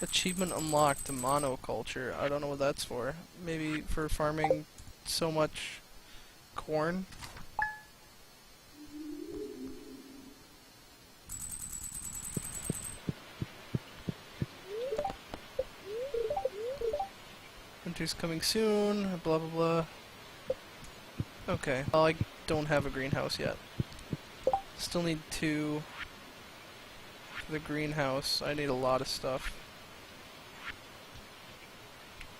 Achievement unlocked, monoculture. I don't know what that's for. Maybe for farming so much corn? Winter's coming soon, blah blah blah. Okay, well, I don't have a greenhouse yet. Still need 2 for the greenhouse. I need a lot of stuff.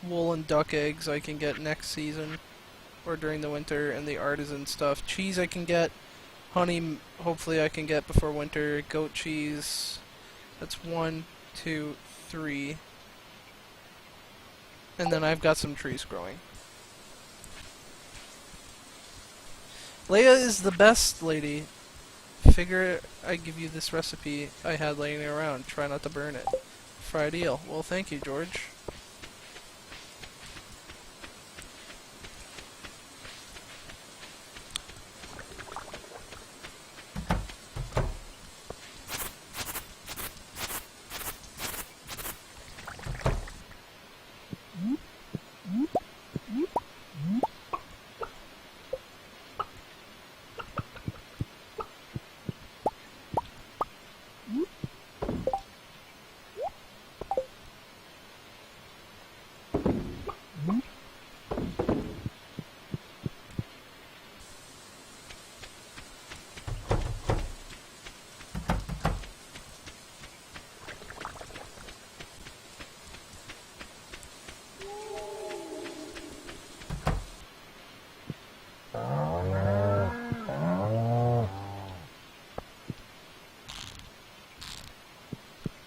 Wool and duck eggs I can get next season, or during the winter, and the artisan stuff. Cheese I can get. Honey, hopefully I can get before winter. Goat cheese. That's 1, 2, 3. And then I've got some trees growing. Leia is the best lady. Figure I give you this recipe I had laying around. Try not to burn it. Fried eel. Well, thank you, George.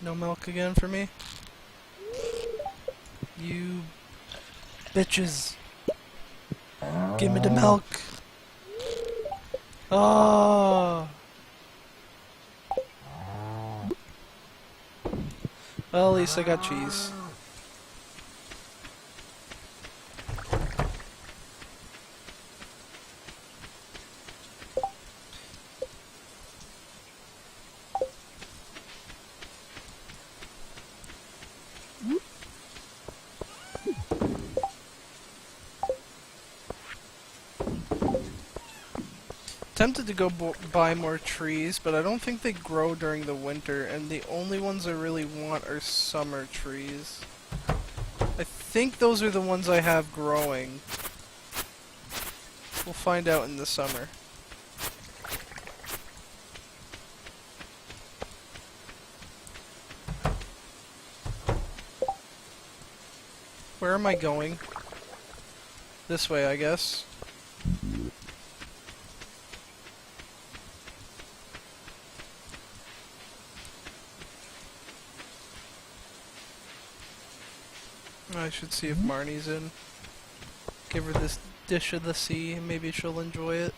No milk again for me? You bitches. Give me the milk. Oh. Well, at least I got cheese. Tempted to go buy more trees, but I don't think they grow during the winter, and the only ones I really want are summer trees. I think those are the ones I have growing. We'll find out in the summer. Where am I going? This way, I guess. I should see if Marnie's in. Give her this dish of the sea, maybe she'll enjoy it.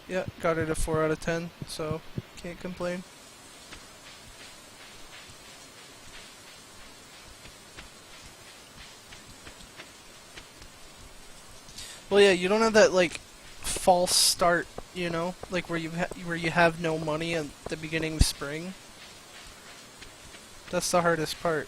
Yeah, got it a 4 out of 10, so can't complain. Well, yeah, you don't have that like false start, you know, like where you have no money at the beginning of spring. That's the hardest part.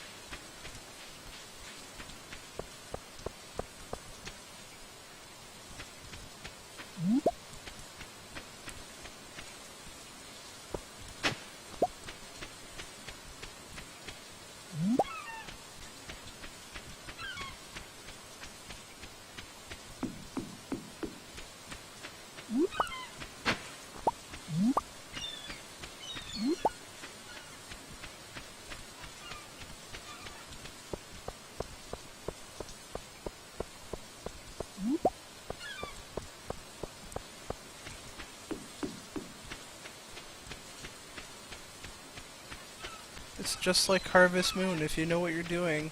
It's just like Harvest Moon. If you know what you're doing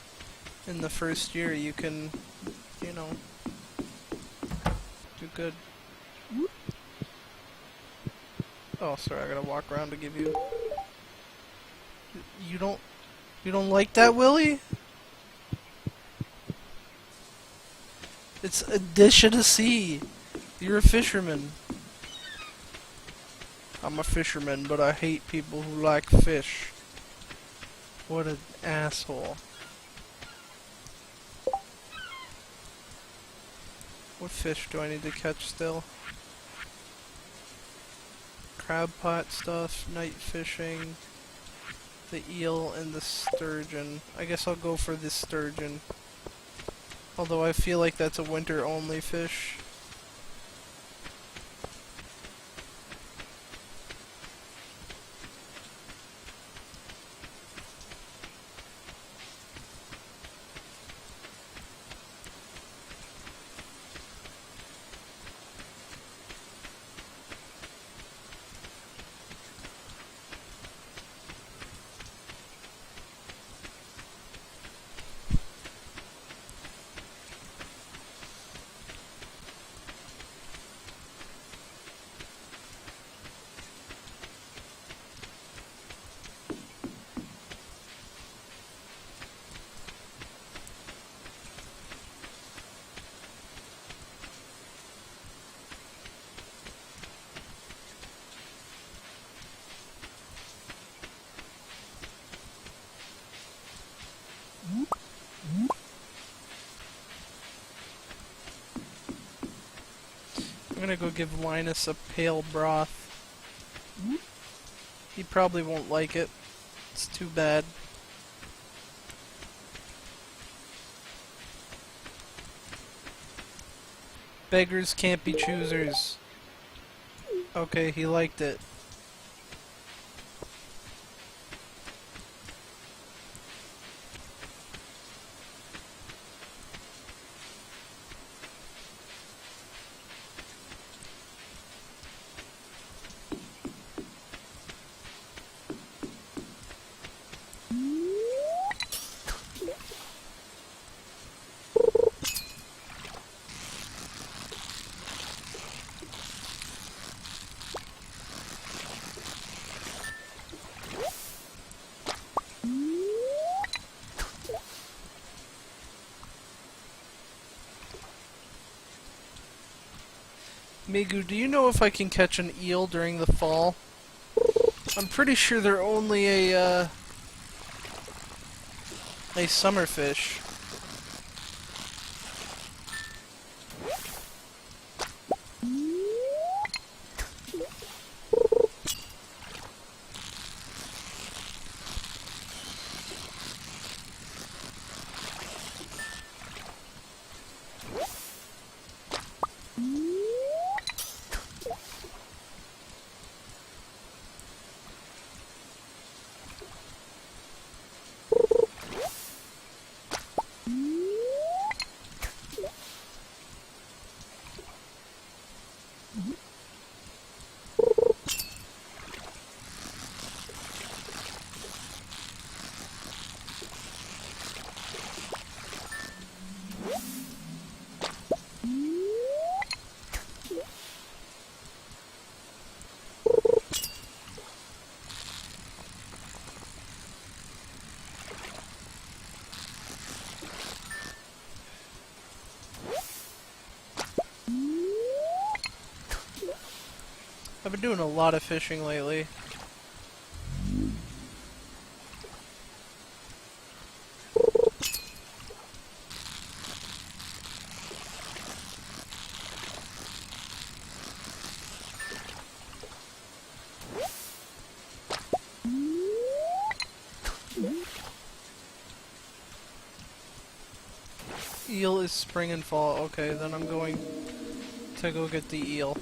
in the first year, you can, you know, do good. Oh, sorry, I gotta walk around to give you... You don't like that, Willie? It's a dish of the sea. You're a fisherman. I'm a fisherman, but I hate people who like fish. What an asshole. What fish do I need to catch still? Crab pot stuff, night fishing, the eel, and the sturgeon. I guess I'll go for the sturgeon. Although I feel like that's a winter only fish. I'm gonna go give Linus a pale broth. He probably won't like it. It's too bad. Beggars can't be choosers. Okay, he liked it. Migu, do you know if I can catch an eel during the fall? I'm pretty sure they're only a summer fish. I've been doing a lot of fishing lately. Eel is spring and fall. Okay, then I'm going to go get the eel.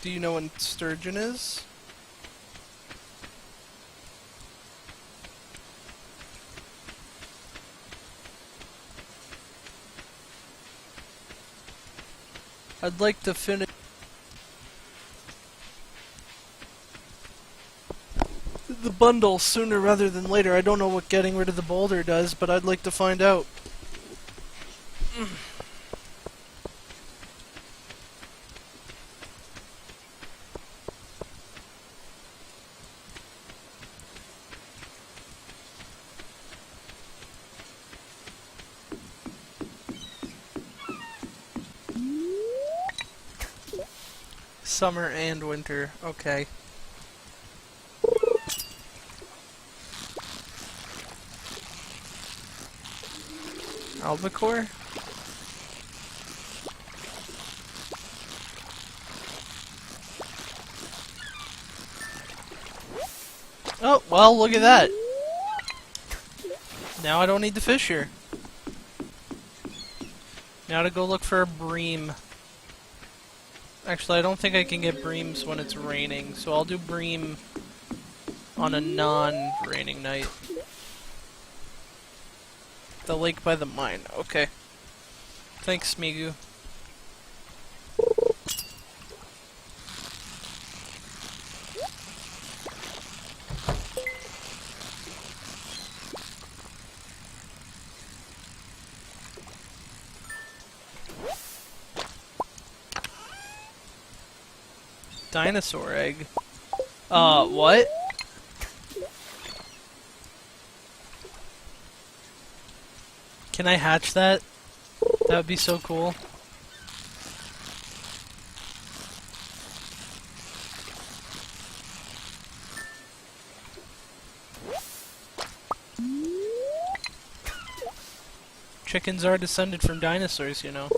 Do you know when sturgeon is? I'd like to finish the bundle sooner rather than later. I don't know what getting rid of the boulder does, but I'd like to find out. Summer and winter. Okay. Albacore? Oh, well, look at that. Now I don't need to fish here. Now to go look for a bream. Actually, I don't think I can get breams when it's raining, so I'll do bream on a non-raining night. The lake by the mine. Okay. Thanks, Migu. Dinosaur egg. What? Can I hatch that? That would be so cool. Chickens are descended from dinosaurs, you know.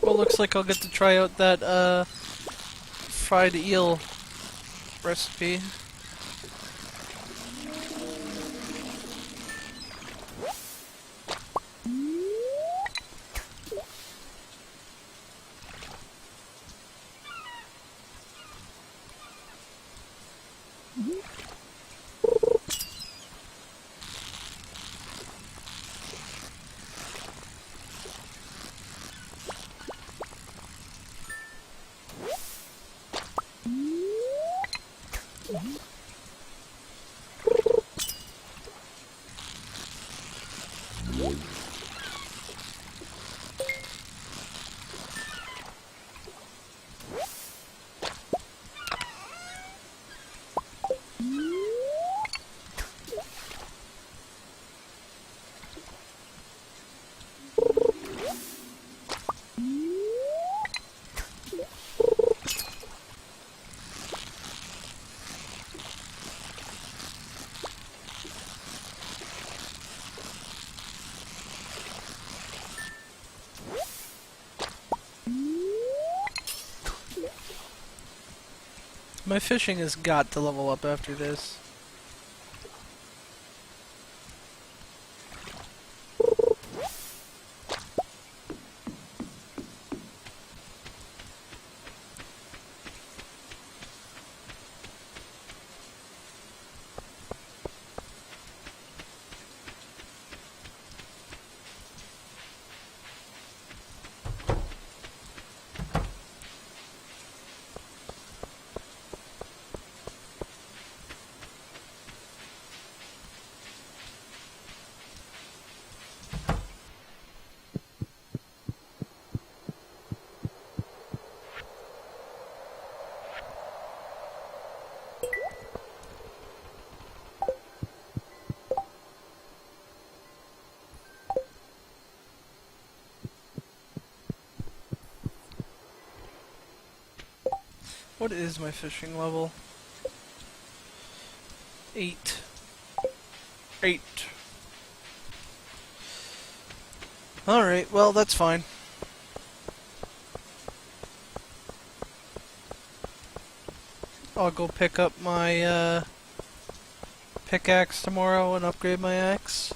Well, looks like I'll get to try out that, fried eel recipe. My fishing has got to level up after this. What is my fishing level? 8. 8. Alright, well, that's fine. I'll go pick up my, pickaxe tomorrow and upgrade my axe.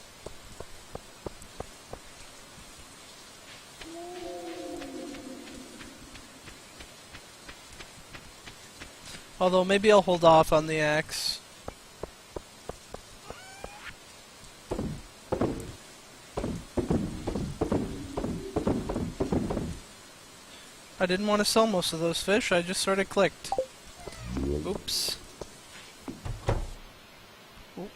Although, maybe I'll hold off on the axe. I didn't want to sell most of those fish, I just sort of clicked. Oops. Oop.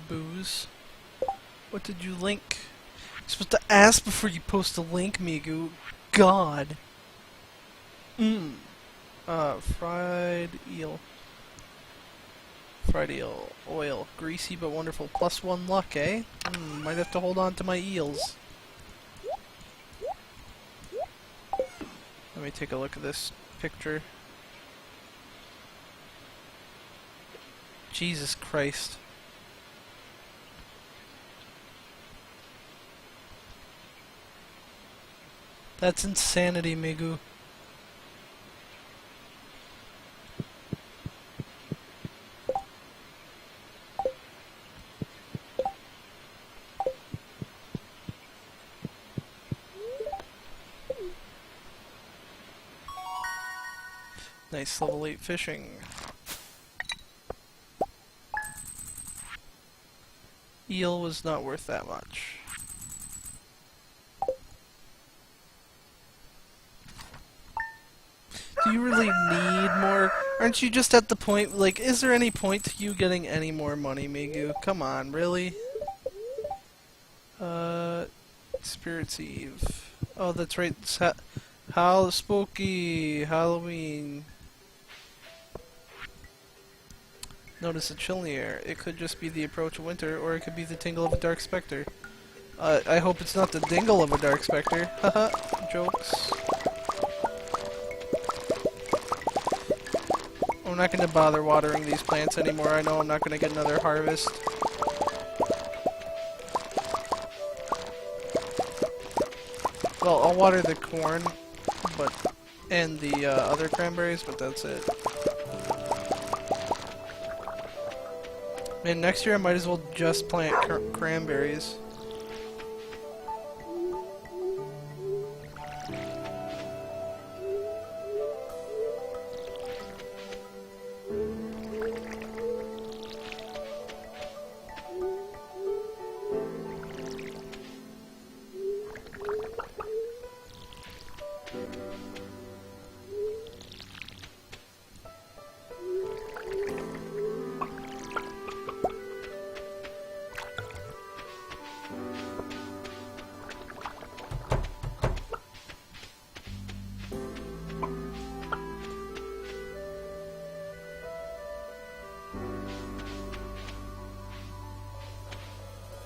Booze. What did you link? You're supposed to ask before you post a link, Migu. God. Fried eel. Fried eel. Oil. Greasy but wonderful. +1 luck, eh? Might have to hold on to my eels. Let me take a look at this picture. Jesus Christ. That's insanity, Migu. Nice level 8 fishing. Eel was not worth that much. Do you really need more? Aren't you just at the point, like, is there any point to you getting any more money, Migu? Come on, really? Spirit's Eve. Oh, that's right. It's spooky Halloween. Notice a chill in the air. It could just be the approach of winter, or it could be the tingle of a dark specter. I hope it's not the dingle of a dark specter. Haha, jokes. I'm not going to bother watering these plants anymore. I know I'm not going to get another harvest. Well, I'll water the corn, and the other cranberries, but that's it. Man, next year I might as well just plant cranberries.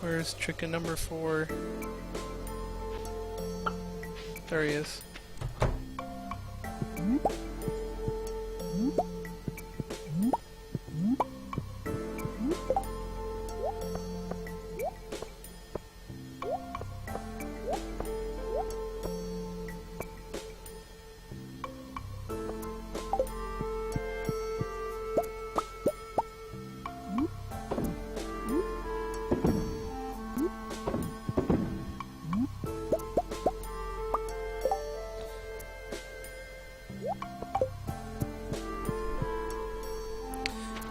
Where's chicken number 4? There he is.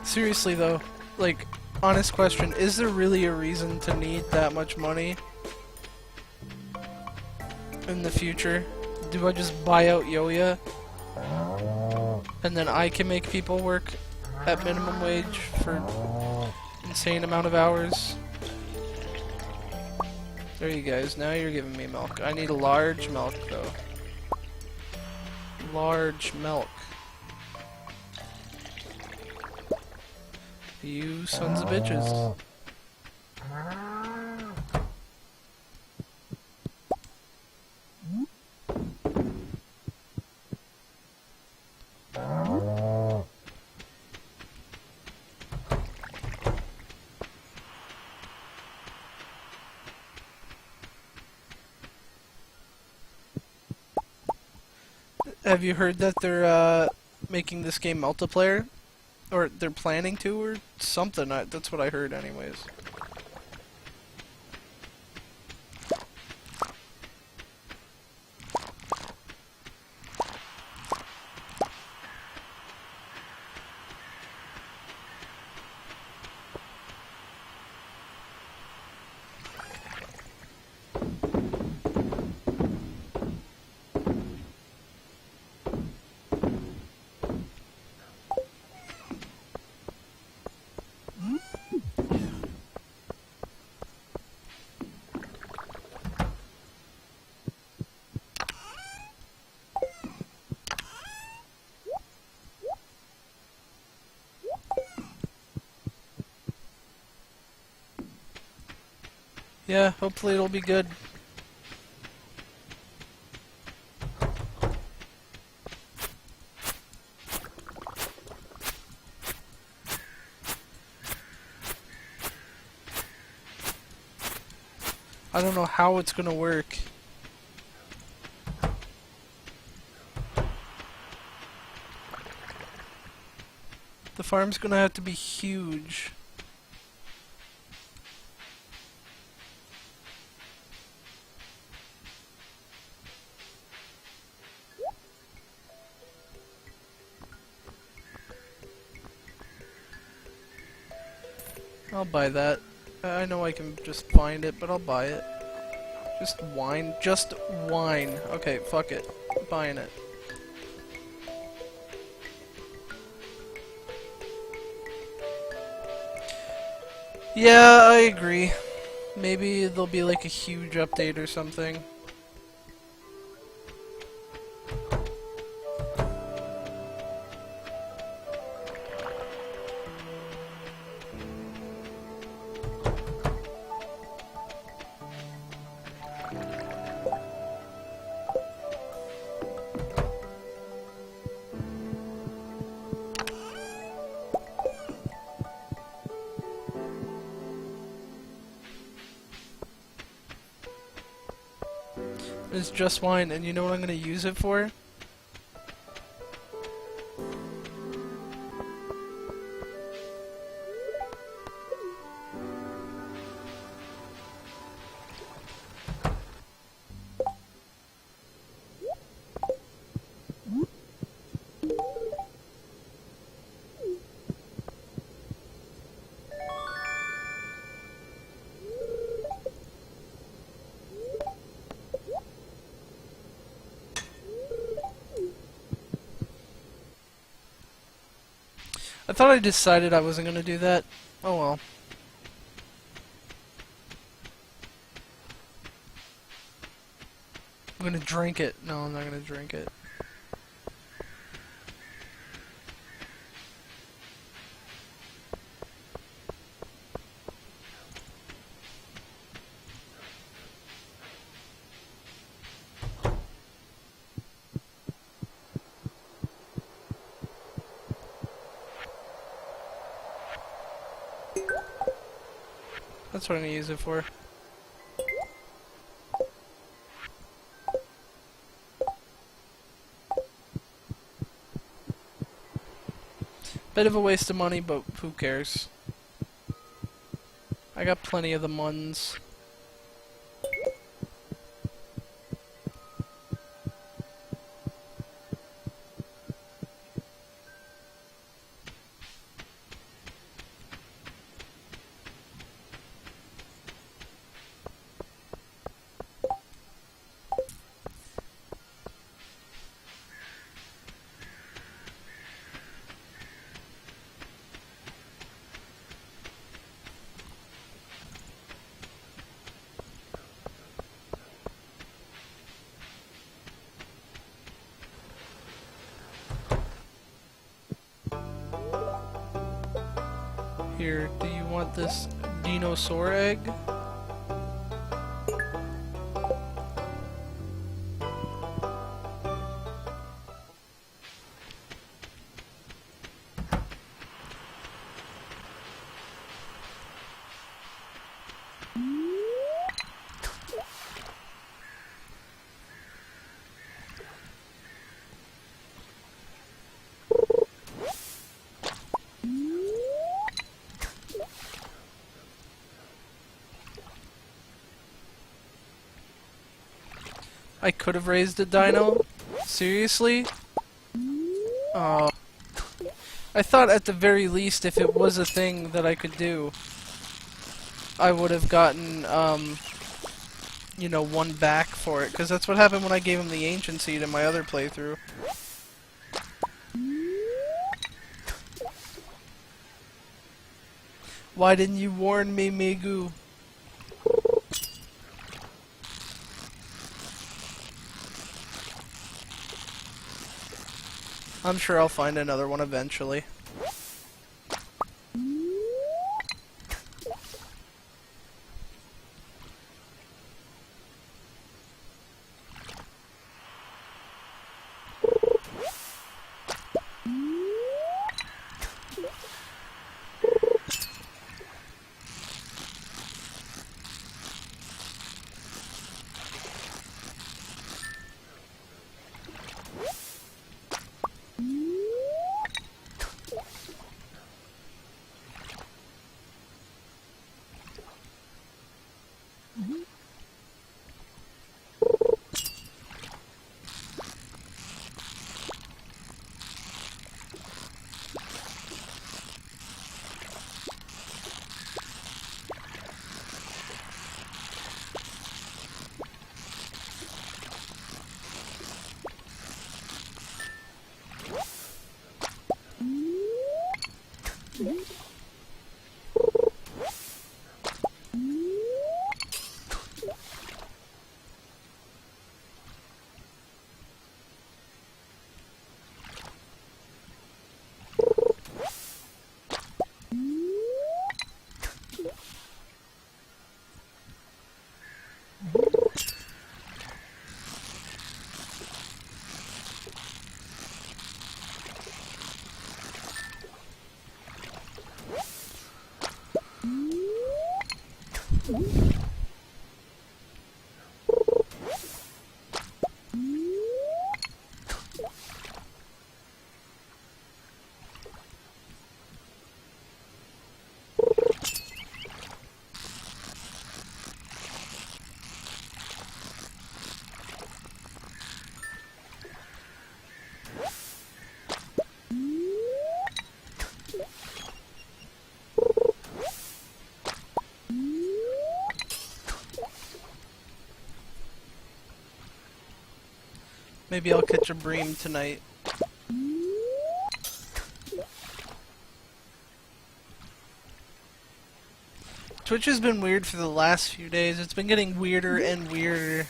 Seriously though, like, honest question, is there really a reason to need that much money in the future? Do I just buy out Yoya and then I can make people work at minimum wage for insane amount of hours. There you guys, now you're giving me milk. I need a large milk though. Large milk. You sons of bitches. Have you heard that they're making this game multiplayer? Or they're planning to, or something? That's what I heard anyways. Yeah, hopefully it'll be good. I don't know how it's gonna work. The farm's gonna have to be huge. I'll buy that. I know I can just find it, but I'll buy it. Just wine. Just wine. Okay, fuck it. I'm buying it. Yeah, I agree. Maybe there'll be like a huge update or something. It's just wine, and you know what I'm gonna use it for? I thought I decided I wasn't gonna do that. Oh well. I'm gonna drink it. No, I'm not gonna drink it. That's what I'm gonna use it for. Bit of a waste of money, but who cares? I got plenty of the muns. Here, do you want this dinosaur egg? I could have raised a dino? Seriously? Oh. I thought at the very least if it was a thing that I could do, I would have gotten, you know, one back for it. Because that's what happened when I gave him the ancient seed in my other playthrough. Why didn't you warn me, Migu? I'm sure I'll find another one eventually. Maybe I'll catch a bream tonight. Twitch has been weird for the last few days. It's been getting weirder and weirder.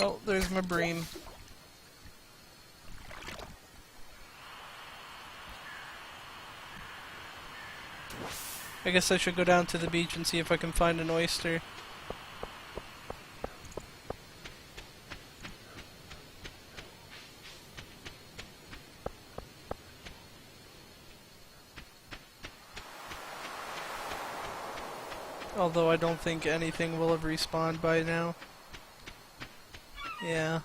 Oh, there's my bream. I guess I should go down to the beach and see if I can find an oyster. Although I don't think anything will have respawned by now. Yeah.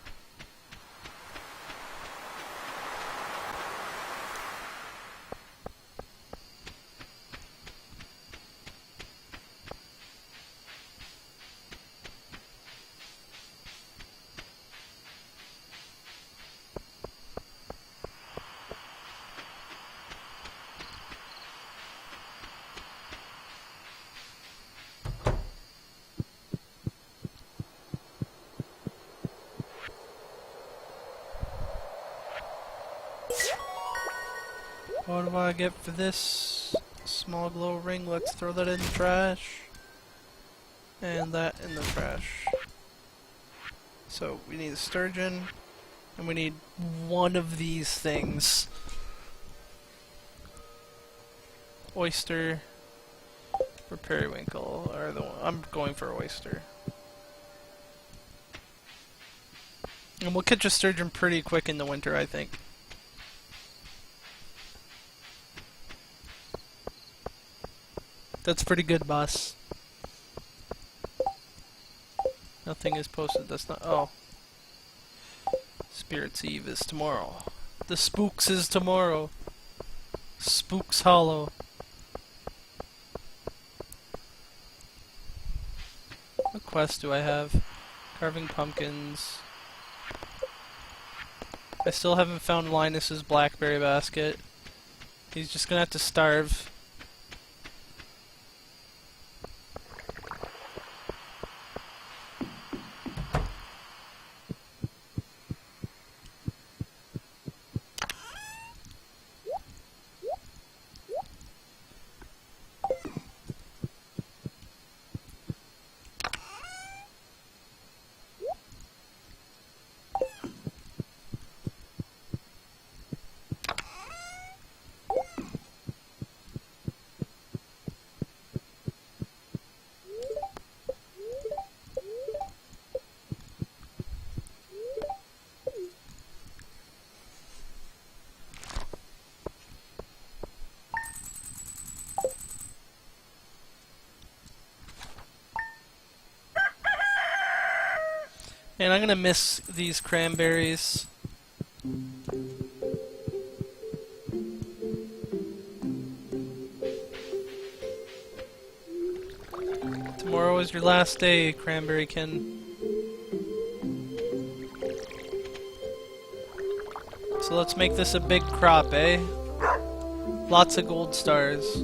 What do I get for this? Small glow ring, let's throw that in the trash. And that in the trash. So we need a sturgeon, and we need one of these things. Oyster or periwinkle are the one. I'm going for oyster. And we'll catch a sturgeon pretty quick in the winter, I think. That's pretty good, boss. Nothing is posted. That's not. Oh. Spirit's Eve is tomorrow. The Spooks is tomorrow. Spooks Hollow. What quest do I have? Carving pumpkins. I still haven't found Linus's blackberry basket. He's just gonna have to starve. And I'm gonna miss these cranberries. Tomorrow is your last day, Cranberrykin. So let's make this a big crop, eh? Lots of gold stars.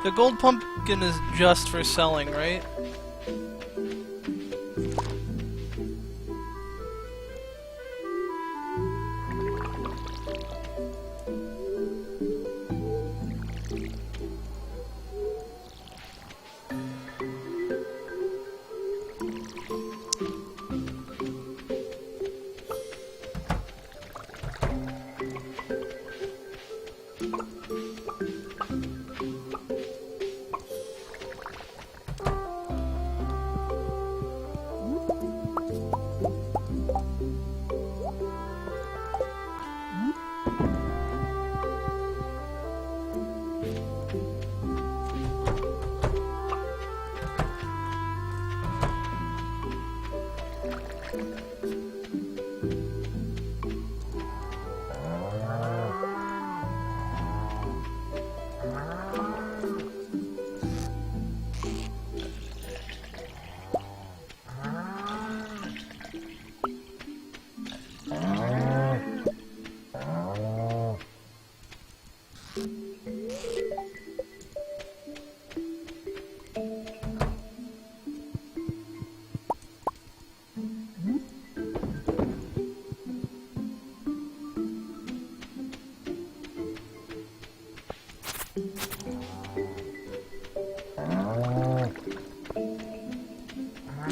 The gold pumpkin is just for selling, right?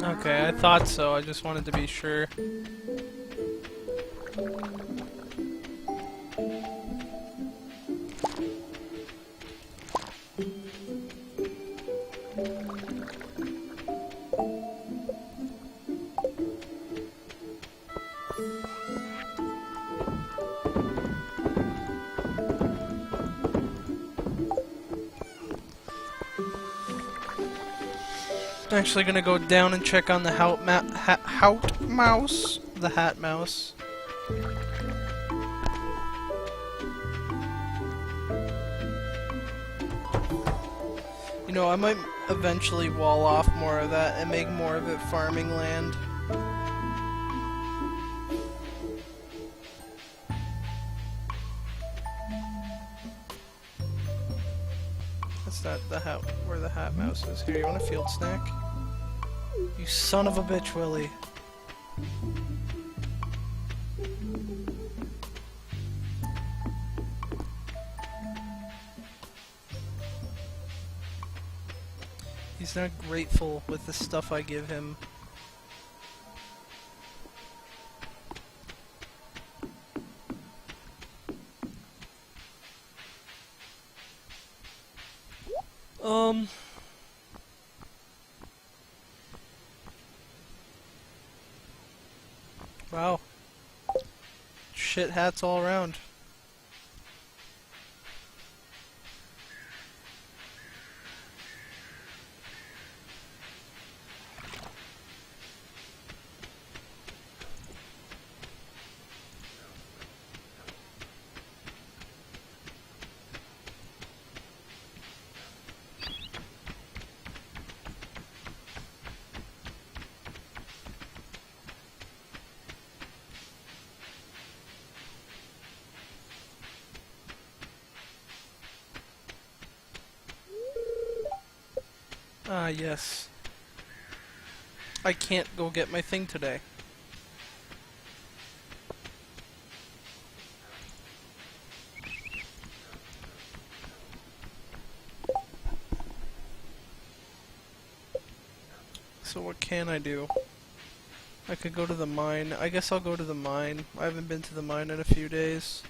Okay, I thought so. I just wanted to be sure. Actually gonna go down and check on the Hout mouse. The hat mouse. You know, I might eventually wall off more of that and make more of it farming land. That's not the hat, where the hat mouse is. Here, you want a field snack? You son of a bitch, Willie. He's not grateful with the stuff I give him. Wow. Shit hats all around. Ah, yes. I can't go get my thing today. So what can I do? I could go to the mine. I guess I'll go to the mine. I haven't been to the mine in a few days.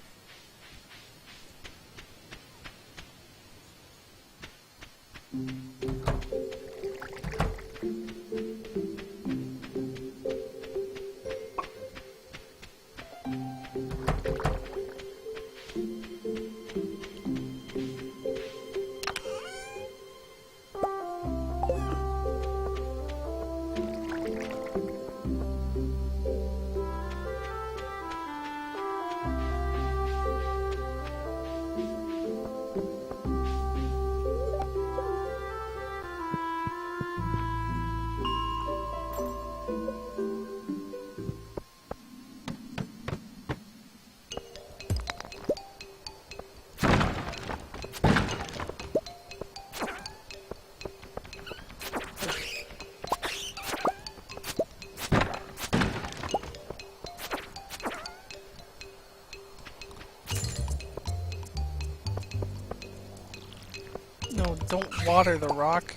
No, don't water the rock.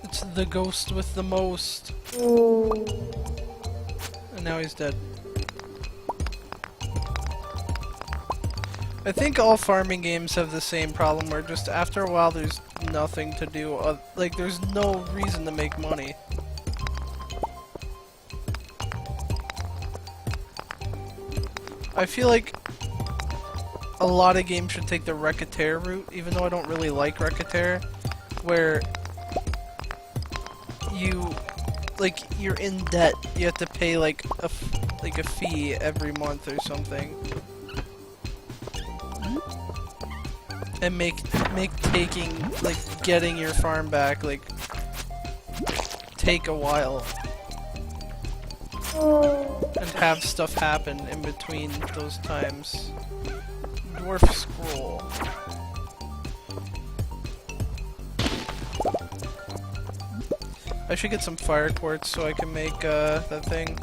It's the ghost with the most. And now he's dead. I think all farming games have the same problem where just after a while there's nothing to do, like there's no reason to make money. I feel like a lot of games should take the Racketeer route, even though I don't really like Racketeer, where you're in debt, you have to pay like a fee every month or something. And make getting your farm back take a while, and have stuff happen in between those times. Dwarf scroll. I should get some fire quartz so I can make that thing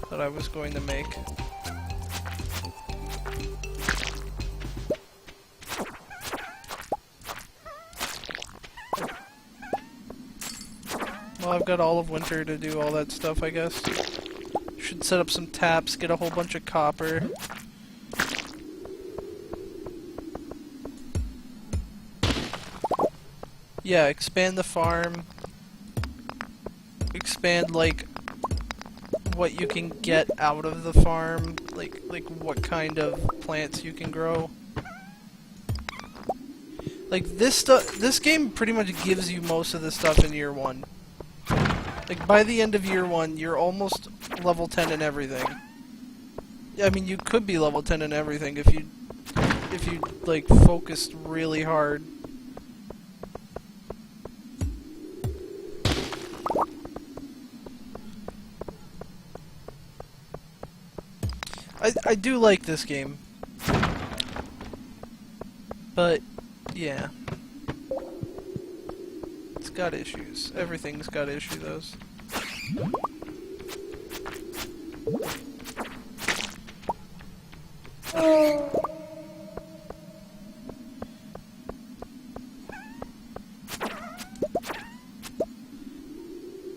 that I was going to make. Well, I've got all of winter to do all that stuff, I guess. Should set up some taps, get a whole bunch of copper. Yeah, expand the farm. Expand, like, what you can get out of the farm. Like what kind of plants you can grow. Like, this game pretty much gives you most of the stuff in year 1. Like, by the end of year 1, you're almost level 10 in everything. I mean, you could be level 10 in everything if you like, focused really hard. I do like this game. But, yeah. It's got issues. Everything's got issues, though.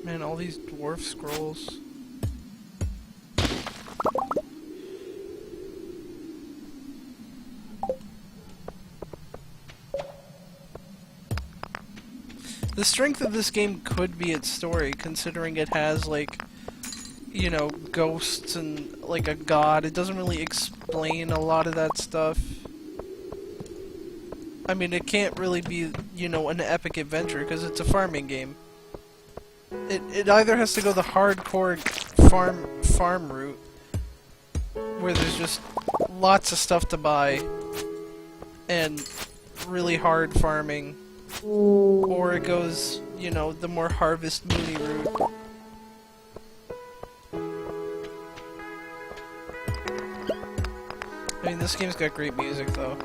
Man, all these dwarf scrolls. The strength of this game could be its story, considering it has, like, you know, ghosts and, like, a god. It doesn't really explain a lot of that stuff. I mean, it can't really be, you know, an epic adventure, because it's a farming game. It either has to go the hardcore farm route, where there's just lots of stuff to buy, and really hard farming, or it goes, you know, the more Harvest Moony route. I mean, this game's got great music, though.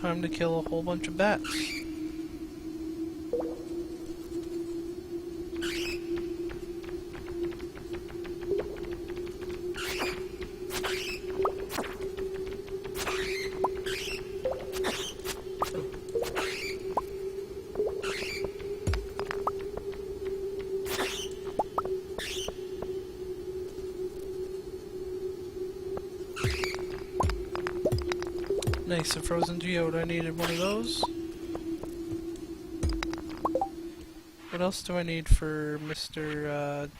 Time to kill a whole bunch of bats. Nice, a frozen geode. I needed one of those. What else do I need for Mr.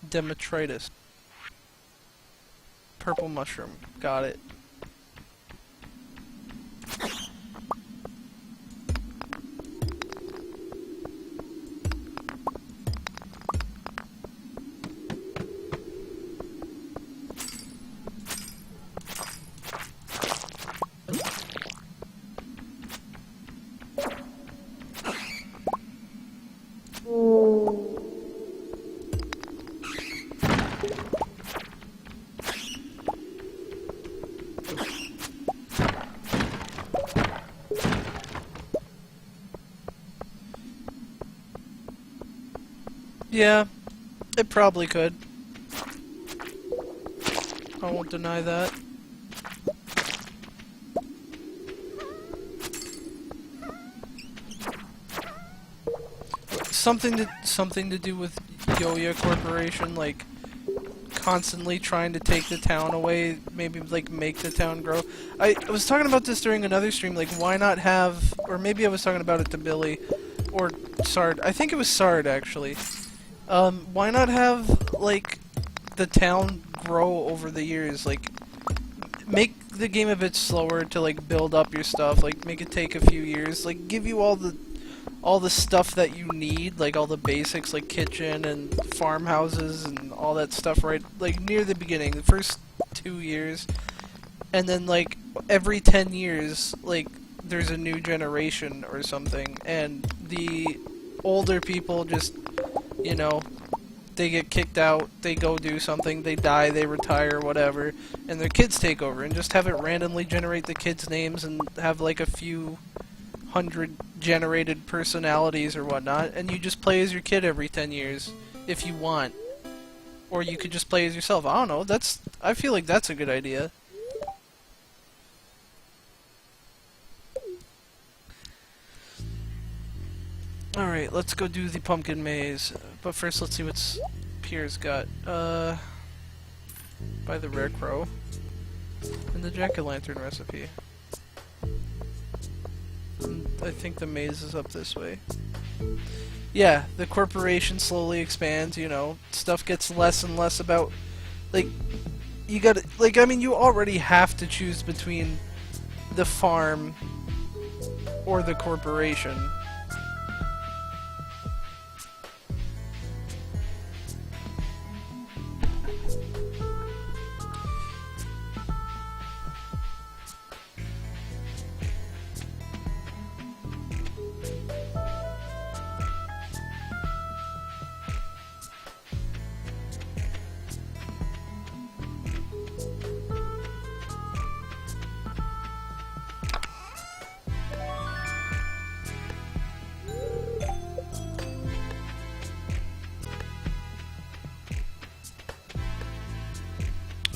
Demetritus? Purple mushroom. Got it. Yeah, it probably could. I won't deny that. Something to do with Yoya Corporation, like constantly trying to take the town away, maybe like make the town grow. I was talking about this during another stream, like why not have, or maybe I was talking about it to Billy, or Sard. I think it was Sard actually. Why not have, like, the town grow over the years? Like, make the game a bit slower to, like, build up your stuff. Like, make it take a few years. Like, give you all the stuff that you need, like, all the basics, like kitchen and farmhouses and all that stuff, right? Like, near the beginning, the first 2 years. And then, like, every 10 years, like, there's a new generation or something. And the older people just, you know, they get kicked out, they go do something, they die, they retire, whatever, and their kids take over, and just have it randomly generate the kids' names and have like a few hundred generated personalities or whatnot, and you just play as your kid every 10 years, if you want. Or you could just play as yourself. I don't know, I feel like that's a good idea. Alright, let's go do the pumpkin maze. But first, let's see what's Pierre's got. Buy the rare crow. And the jack-o'-lantern recipe. And I think the maze is up this way. Yeah, the corporation slowly expands, you know. Stuff gets less and less about... Like, you gotta... Like, I mean, you already have to choose between the farm or the corporation.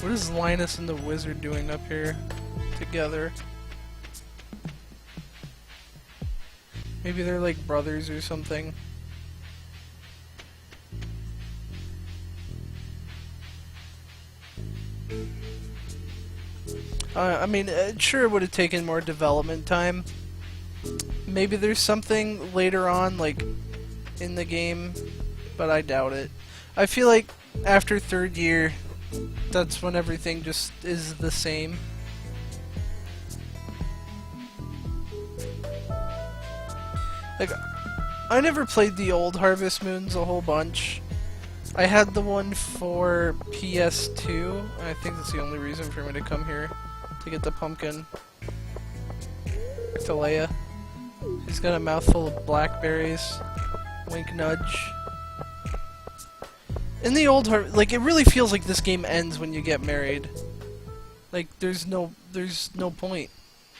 What is Linus and the Wizard doing up here together? Maybe they're like brothers or something. I mean, sure it would have taken more development time. Maybe there's something later on, like, in the game, but I doubt it. I feel like after third year, that's when everything just is the same. Like, I never played the old Harvest Moons a whole bunch. I had the one for PS2, and I think that's the only reason for me to come here, to get the pumpkin. To Leia. She's got a mouthful of blackberries. Wink nudge. In the old like, it really feels like this game ends when you get married. Like, there's no point.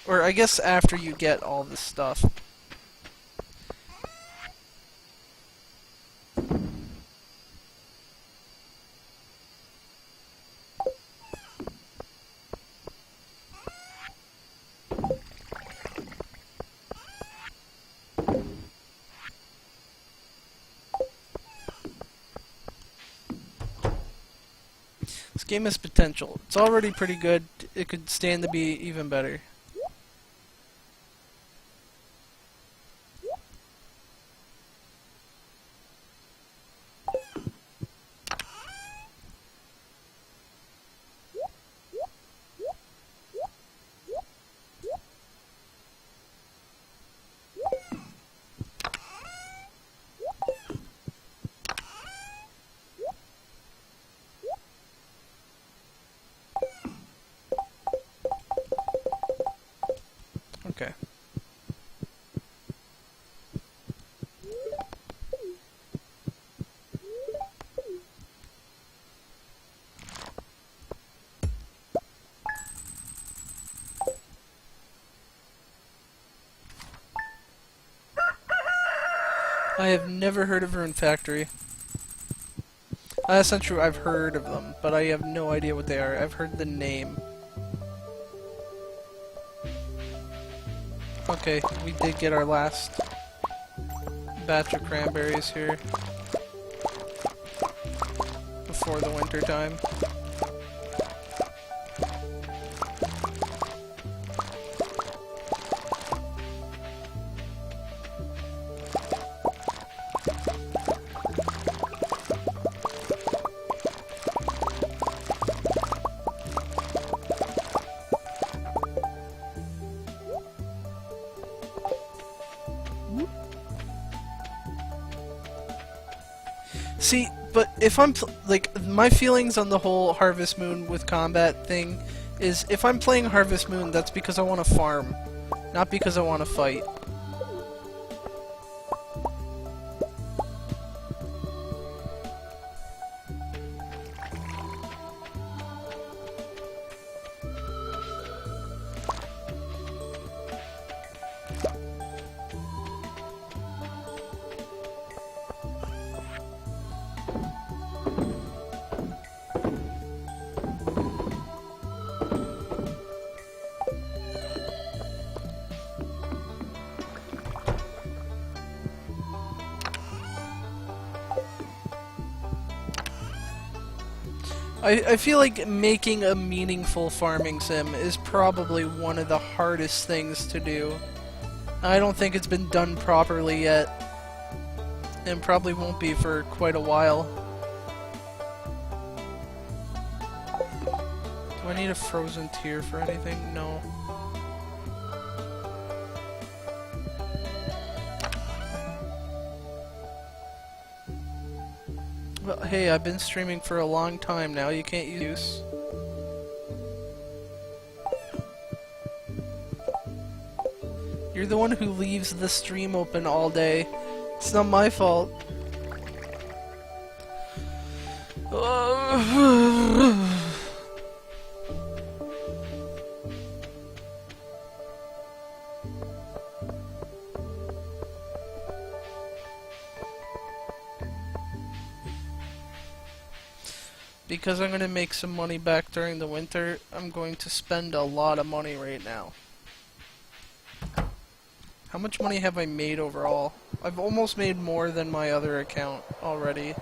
Or, I guess after you get all this stuff. This game has potential. It's already pretty good. It could stand to be even better. Okay. I have never heard of Rune Factory. That's not true, I've heard of them, but I have no idea what they are. I've heard the name. Okay, we did get our last batch of cranberries here before the winter time. See, but if I'm like, my feelings on the whole Harvest Moon with combat thing is, if I'm playing Harvest Moon, that's because I want to farm, not because I want to fight. I feel like making a meaningful farming sim is probably one of the hardest things to do. I don't think it's been done properly yet, and probably won't be for quite a while. Do I need a frozen tier for anything? No. Well, hey, I've been streaming for a long time now, you can't use... You're the one who leaves the stream open all day. It's not my fault. Because I'm going to make some money back during the winter, I'm going to spend a lot of money right now. How much money have I made overall? I've almost made more than my other account already.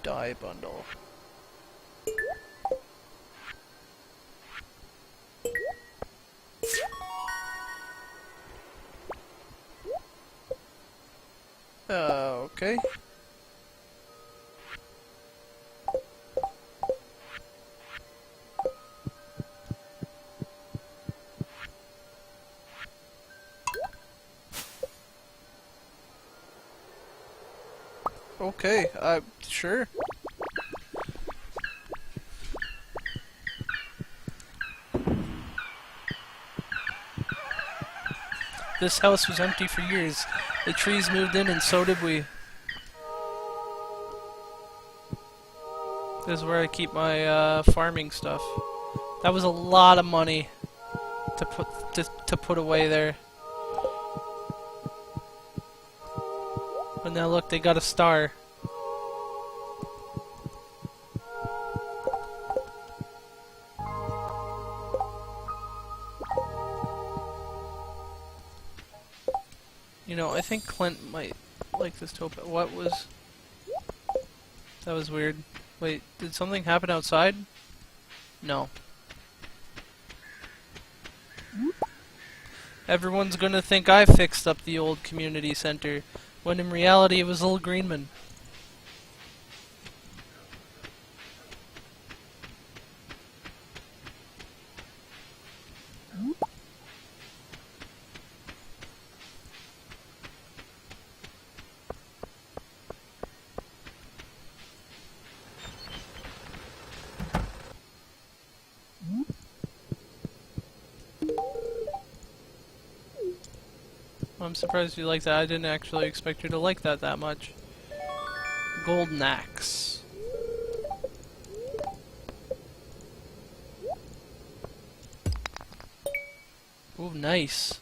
Dye bundle. Okay. Okay, sure. This house was empty for years. The trees moved in and so did we. This is where I keep my farming stuff. That was a lot of money to put away there. But now look, they got a star. You know, I think Clint might like this topaz. What was... That was weird. Wait, did something happen outside? No. Everyone's gonna think I fixed up the old community center, when in reality it was Little Greenman. I'm surprised you like that. I didn't actually expect you to like that much. Golden axe. Ooh, nice.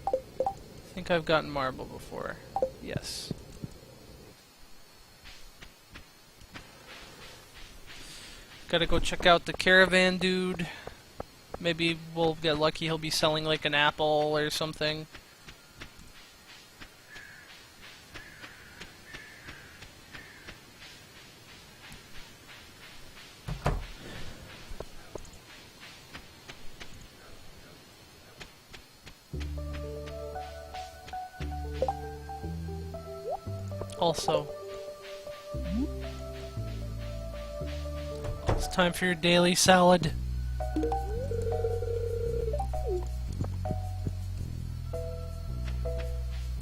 I think I've gotten marble before. Yes. Gotta go check out the caravan dude. Maybe we'll get lucky, he'll be selling like an apple or something. Also, it's time for your daily salad.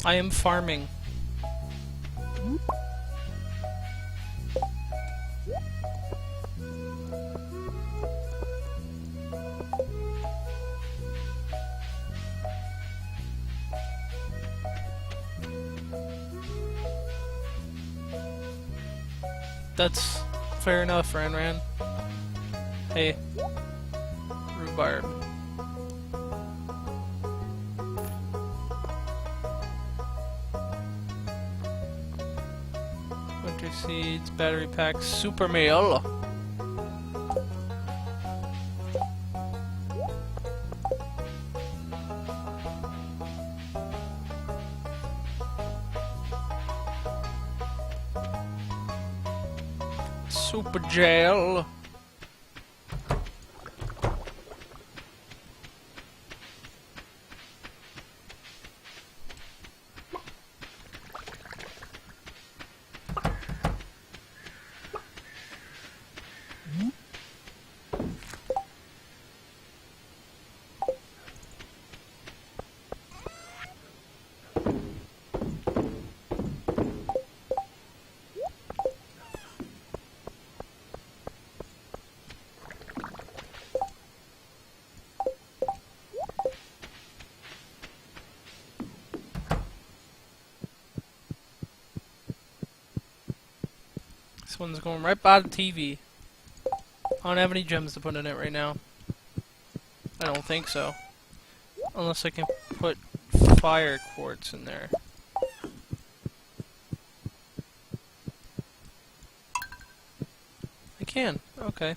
I am farming. That's fair enough, Ran. Hey, rhubarb. Winter seeds, battery packs, super meal. Super gel. This one's going right by the TV. I don't have any gems to put in it right now. I don't think so. Unless I can put fire quartz in there. I can. Okay.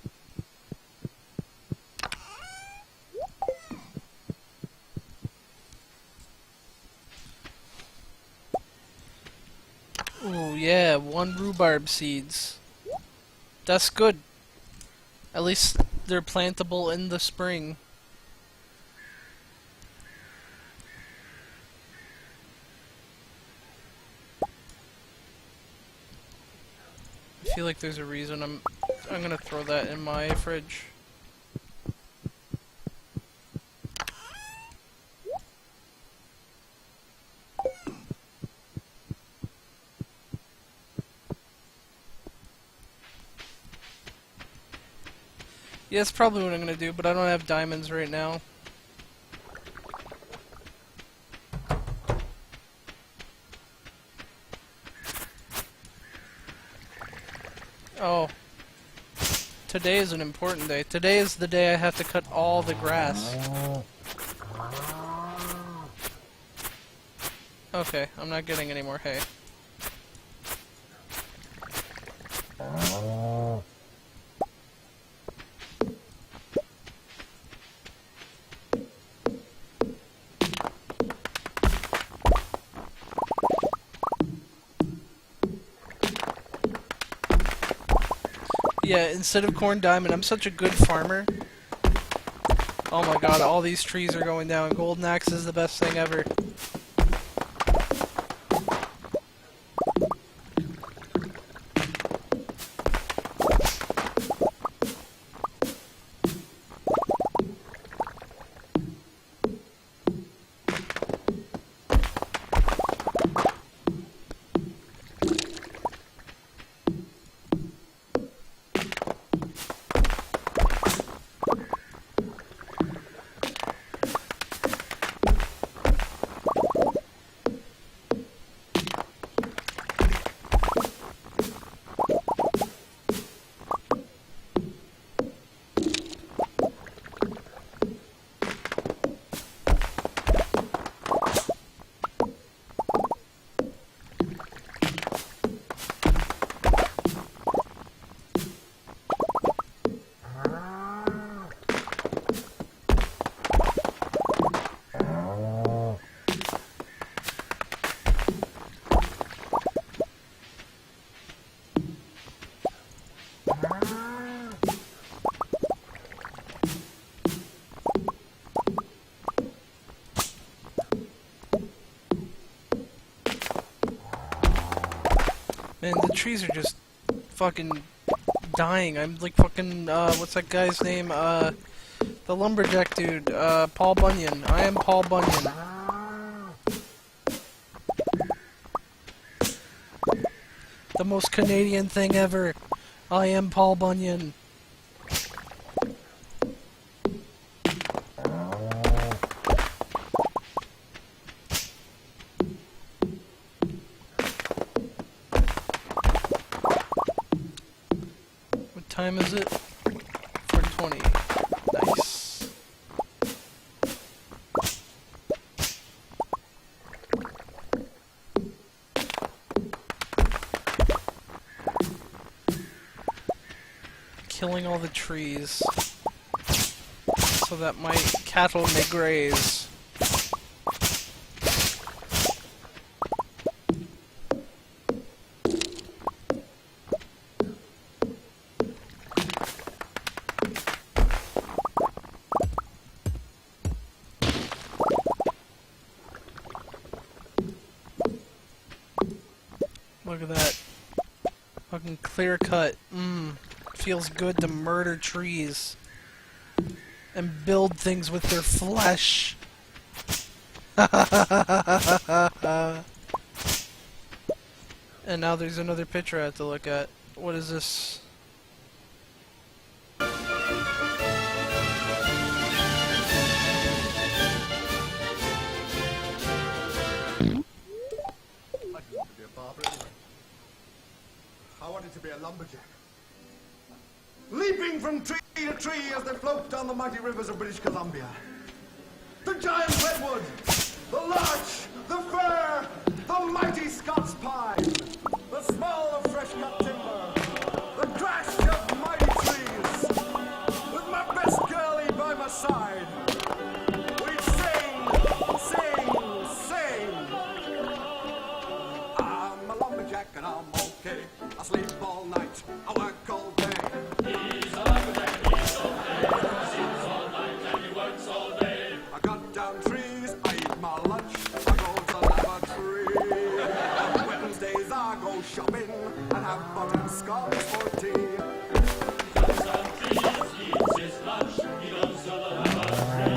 Ooh, yeah, 1 rhubarb seeds. That's good. At least they're plantable in the spring. I feel like there's a reason I'm gonna throw that in my fridge. Yeah, that's probably what I'm gonna do, but I don't have diamonds right now. Oh. Today is an important day. Today is the day I have to cut all the grass. Okay, I'm not getting any more hay. Yeah, instead of corn diamond, I'm such a good farmer. Oh my god, all these trees are going down. Golden axe is the best thing ever. Man, the trees are just fucking dying. I'm like fucking, what's that guy's name? The lumberjack dude, Paul Bunyan. I am Paul Bunyan. The most Canadian thing ever. I am Paul Bunyan. What time is it? 4:20. Nice. Killing all the trees so that my cattle may graze. Look at that. Fucking clear cut. Feels good to murder trees. And build things with their flesh. And now there's another picture I have to look at. What is this? I wanted to be a lumberjack. Leaping from tree to tree as they float down the mighty rivers of British Columbia. The giant redwood, the larch, the fir, the mighty Scots pine, the smell of fresh-cut timber, the crash of mighty trees. With my best girlie by my side, we'd sing, sing, sing. I'm a lumberjack and I'm okay. I sleep all night, I work all day. He's a lumberjack, he's okay. He sleeps all night and he works all day. I cut down trees, I eat my lunch, I go to lavatory. On Wednesdays I go shopping and have butterscotch for tea. He cuts down trees, he eats his lunch, he goes to the lavatory.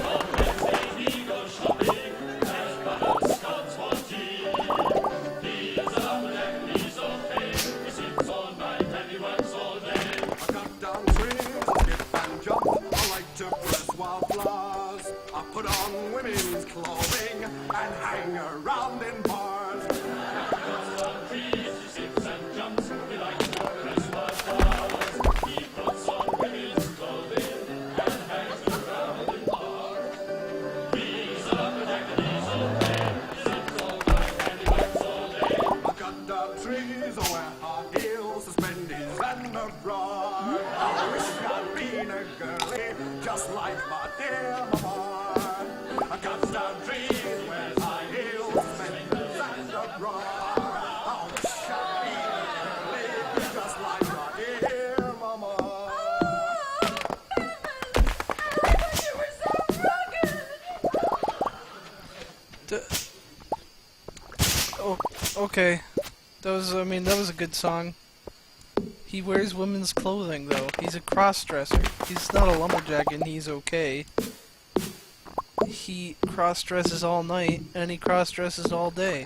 On Wednesdays he goes shopping and has butterscotch for tea. He's a lumberjack, he's okay. He sleeps all night and he works all day. I cut down trees, I skip and jump. I like to press wildflowers. I put on women's clothing and hang around in bars. He cuts down trees, he skips and jumps. He likes to press wildflowers. He puts on women's clothing and hangs around in bars. He's a lumberjack and he's okay. He sleeps all night and he works all day. I cut down trees, I wear high heels, suspenders and a bra. I wish I'd been a girlie, just like my dear mama. I cut down trees, wear high heels, suspenders and a bra. I wish I'd been a girlie, just like my dear mama. I thought you were so rugged. Oh, okay. That was a good song. He wears women's clothing, though. He's a cross-dresser. He's not a lumberjack, and he's okay. He cross-dresses all night, and he cross-dresses all day.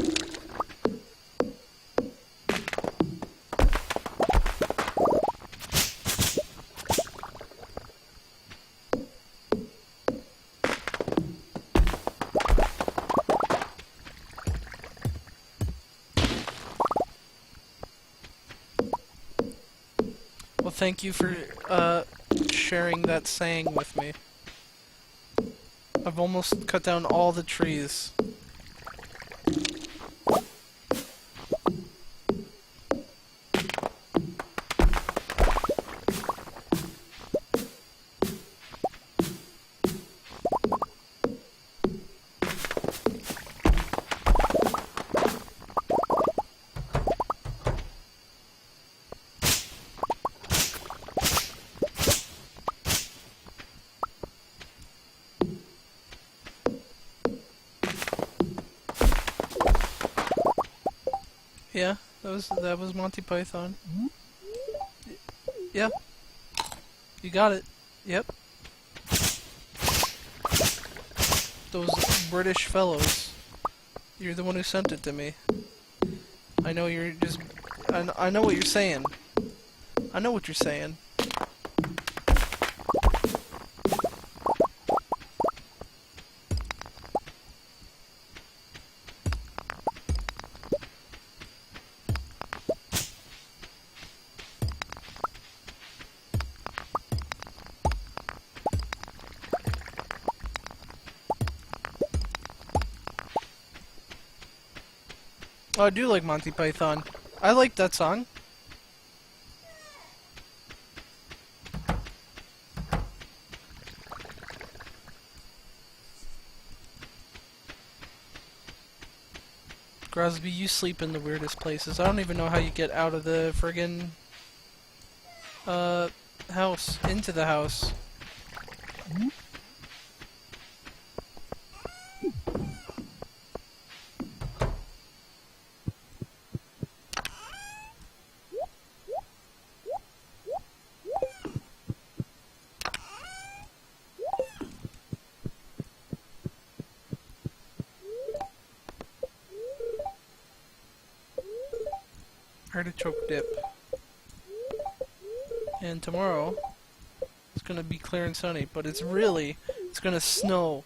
Well, thank you for sharing that saying with me. I've almost cut down all the trees. Yeah, that was Monty Python. Yeah. You got it. Yep. Those British fellows. You're the one who sent it to me. I know you're just... I know what you're saying. I know what you're saying. Oh, I do like Monty Python. I like that song. Grosby, you sleep in the weirdest places. I don't even know how you get out of the friggin' house, into the house. artichoke dip. And tomorrow it's gonna be clear and sunny, but it's gonna snow